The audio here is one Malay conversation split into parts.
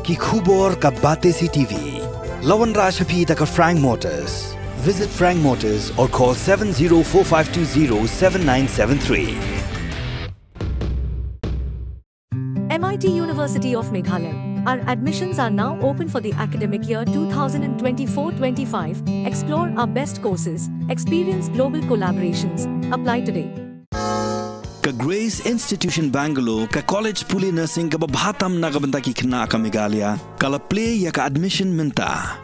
ki khubor ka Bate CTV. Lawan Rashapi taka Frank Motors. Visit Frank Motors or call 7045207973. MIT University of Meghalaya. Our admissions are now open for the academic year 2024-25. Explore our best courses, experience global collaborations. Apply today. Ka Grace Institution Bangalore ka College Puli Nursing ka babhatam na kabanta ki khna ka Meghalaya kala play ya ka admission minta.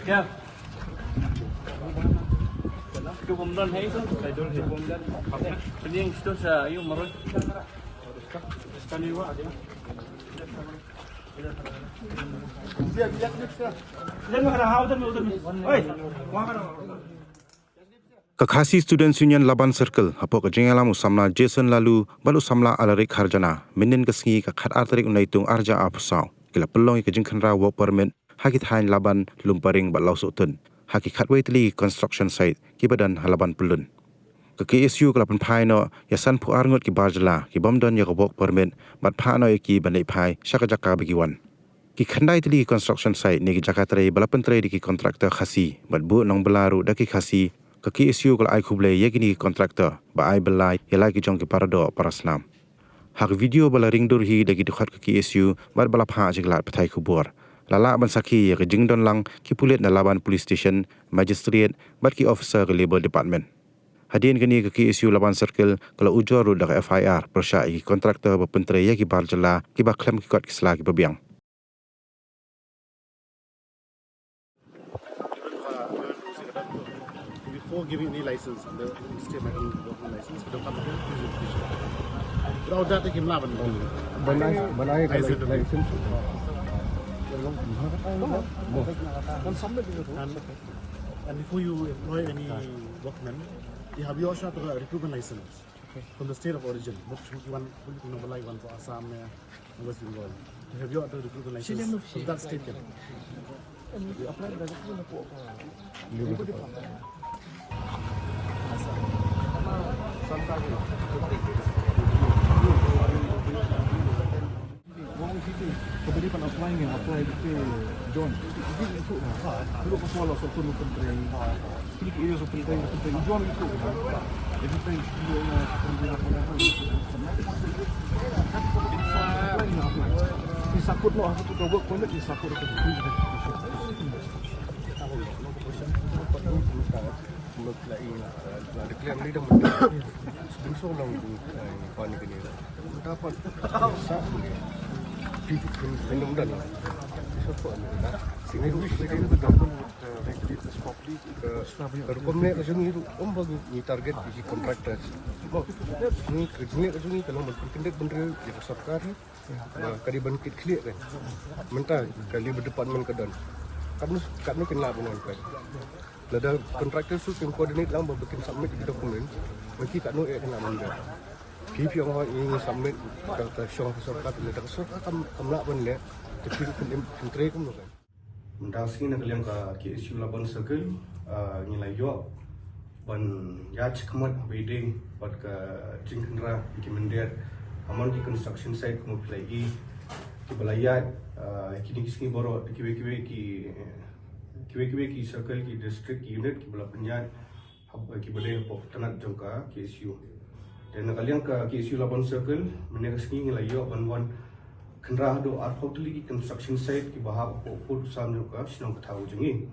क्या itu pemberan hai itu saya dulu hai pemberan ini yang itu saya ayo marah sekali wa ada siap siap siap dan mana udah oi Kakhasi Students Union Laban Circle hapo ka jengalamu samla Jason lalu balu samla alarik harjana minin kasngi ka khat artarik unaitung arja apsau kila pelong ka jingkhanra work permit hakit hain laban lumparing balau sotun haki khatwaitli construction site ki badan halaban pulun ka KSU kala panphai no yasan pu arngot ki barjala ki bomdon ya work permit bat pha no ki banai phai shakajaka bigiwan ki khandai tli construction site ni ki jakatre balapantre di ki contractor khasi bat bu nong belaru da ki khasi ka KSU kala ai khuble yegini contractor ba ai belai yala ki jong ki parado parasnam hak video bala ringdur hi dagi dukhat ka KSU bat bala pha jiglat pathai khubor lala ban sakhi ya jingdon lang ki pulit na laban police station magistrate bat ki officer ke labor department hadin gani ka KSU Laban Circle kala ujor ru dak FIR persya ki contractor ba pentre ya ki barjala ki ba klem ki kot ki sla ki babiang before giving any license, the state working license, the company without that they can laban. Banai license. And before you employ any workman, you have your shot a recruitment license from the state of origin. One like one for Assam and West Bengal. You have your recruitment license from that state. Kemudian pada apply ke John. Dulu pas wala so tu penteri. Klik ini so penteri John itu. Jadi kita dia disakut lo aku tu work permit disakut ke ada klien leader sebesar long pan ini dapat mudah-mudahan sini ini bergabung rekomendasi kesini itu bagi target di kontraktor ini kerjanya kesini kalau bertindak bener di sarkar kali bangkit clear kan mentah kali berdepartemen kedan kami kena benar kan lada kontraktor su tim koordinat lang bikin submit di dokumen mesti kat no kena mangga keep yang ini submit ke syong sarkar ni tak so kamla ban le tapi kontre kum no kan Mendasing nak kalian ke KSU Laban Circle nilai yo ban ya cekmat wedding buat ke jingkhanra ki mendet aman ki construction site kuma lagi ki balayat kini kisni boro kiwe ki circle ki district ki unit ki bala penyat ki balai pop tanat jongka KSU dan kalian ke KSU Laban Circle menegasni nilai yo ban Kendra do ar totally construction site ki bahag put samno ka sinong kataw jingi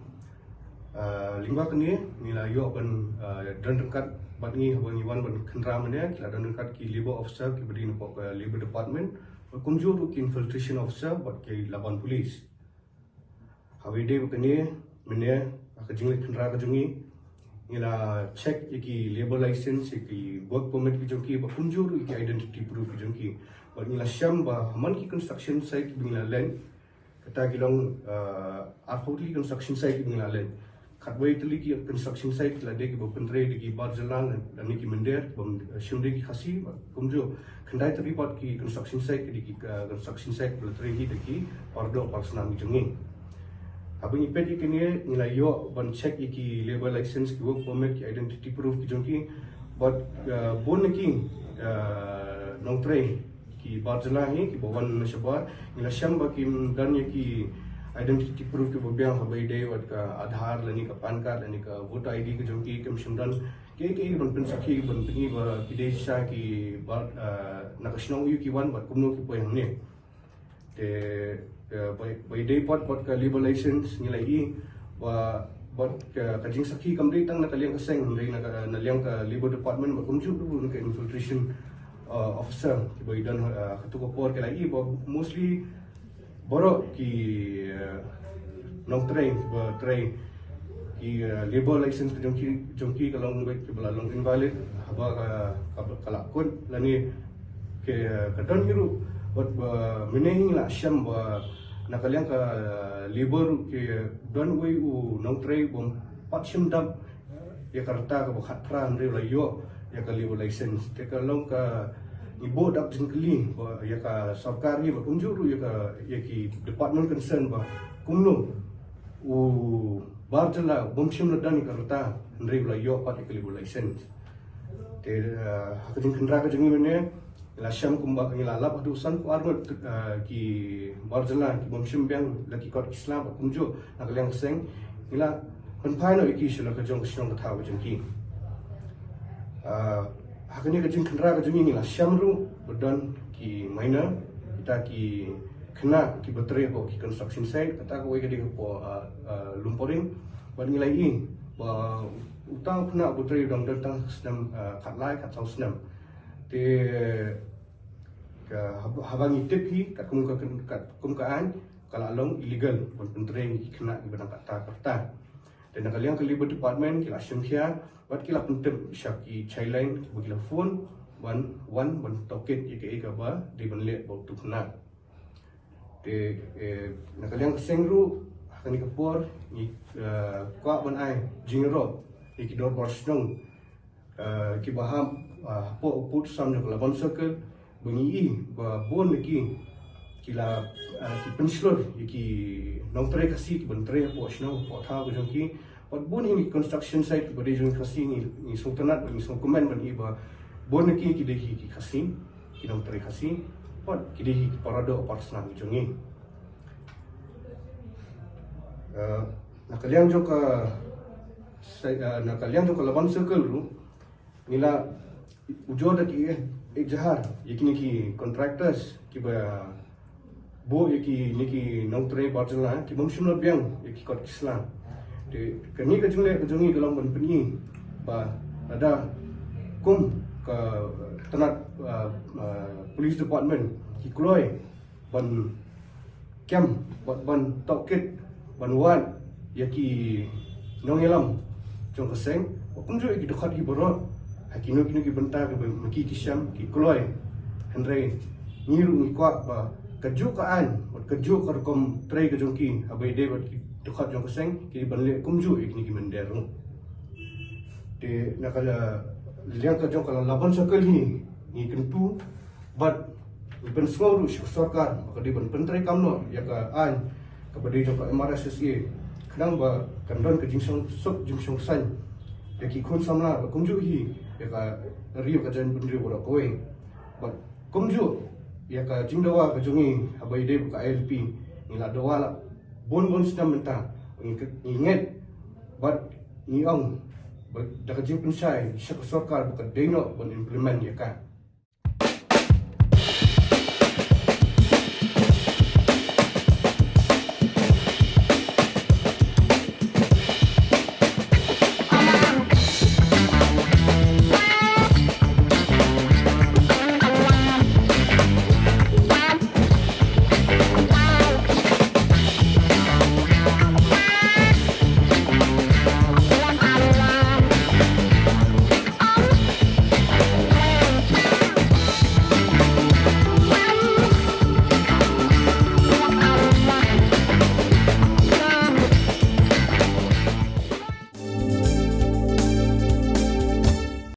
lingba kini nila yo ban dan dekat bat ni ban iwan ban kendra mane kila dan dekat ki labor officer ki berdin pok labor department kumjur ki infiltration officer buat ke laban polis hawide bakane mene akajing khandra kajungi ila check ki labor license ki work permit ki jongki ba kumjur ki identity proof ki jongki ba nila syam ba haman ki construction site ki bingla len kata kilong arhotli construction site ki bingla len khatway tuli ki construction site la de ki ba pentre de ki bar jalan dan ki mender bam shimde ki khasi ba kumjur khandai tari pat ki construction site ki construction site beltre ki de ki pardo parsna mi jongi abang ipet ikini nilai yo ban check iki labor license ki work permit ki identity proof ki jongki but bon ki nong train ki barjala hi ki bawan shabar nila syam ba ki dan ki identity proof ki bobiang habai de wat ka aadhar lani ka pan card lani ka voter id ki jongki kem shimdan ke ban pen sakhi ban pingi ba ki desha ki bar nakashnong yu ki wan bat kumno ki poy hamne te by day pot ka labor license nilai i ba bot ka jing sakhi kamri tang na kaliang kaseng nilai na liang ka labor department ba kumju du ka infiltration officer ki by dan khatu ko por kelai i ba mostly boro ki long train ba train ki labor license ki jongki kalong ba ki bala long invalid haba ka kalakon lani ke kadon hiru buat menehi la syam ba nakaliang ka labor ke don way u nong tray bom pat syam dam ya karta ka khatra andre la yo ya ka labor license te ka long ka ibo dak jingkli ba ya ka sarkari ba kunjuru ya ki department concern ba kumno u barjala bom syam dan karta andre la yo pat ka labor license te hakajing khandra ka jingi mene la syam kumba ngila lap adusan ku arnot ki barjala ki bom syambiang laki kot islam kumjo nakaliang seng ngila penpai no iki shila ka jong kisong ka thaw jong ki hakani ka jing khandra ka jong ngila syam ru bedan ki maina kita ki kena ki betre ko ki construction site kata ko wei ka po lumporing ban ngila i ba utang puna betre dong datang senam khatlai khat sau senam te habang itip hi kat kumkaan kala long illegal bon pentreng kena ki benang kata kerta dan nakaliang ke labor department kila syamkhia wat kila pentem syaki chailain kila phone ban toket yake ka ba di banle bau tu kena te nakaliang sengru hakani kapor ni kwa ban ai jingro iki dor borsnong ki baham po put sam jo laban circle bunyi ba bon ki kila ki penslor ki nong tre kasi ki ban tre po sno po tha ko jong ki pot bon ni construction site ki bade jong kasi ni sultanat ni so comment ban ba bon ki de ki kasi ki nong tre kasi pot ki de ki parado parsna ni jong ni nakaliang jo ka nakaliang jo ka laban circle ru nila ujo da ki jahar yakini ki contractors ki ba bo yaki niki nong tre barjala ki bangshun biang yaki kot islam de kani ka jungle ka jungi kalong ban peni ba ada kum ka tanat police department ki kloi ban kem ban toket ban wan yaki nong elam jong kaseng kumjo yaki dekat ki borot hakino ki benta ke maki kisham ki kloi henry niru ni kwa ba kaju kaan kaju ka kom tray ka jongki abai de bat ki dekat jong kaseng ki banle kumju ikni ki mender te nakala liang ka jong kala laban sakal ni kentu bat ben sngau ru sarkar ka di ban pentrai kamno ya ka an ka bade jong ka MRSSA kadang ba kandon ke jingsong sok jingsong san ya ki khon samla kumju hi ya ka rio ka jan bundri bora kowe ba kumju ya ka jingdawa ka jungi abai de ka LP ni la dawala bon stam menta inget bat ni ong ba da ka jing pensai syak sarkar ba ka deno bon implement ya ka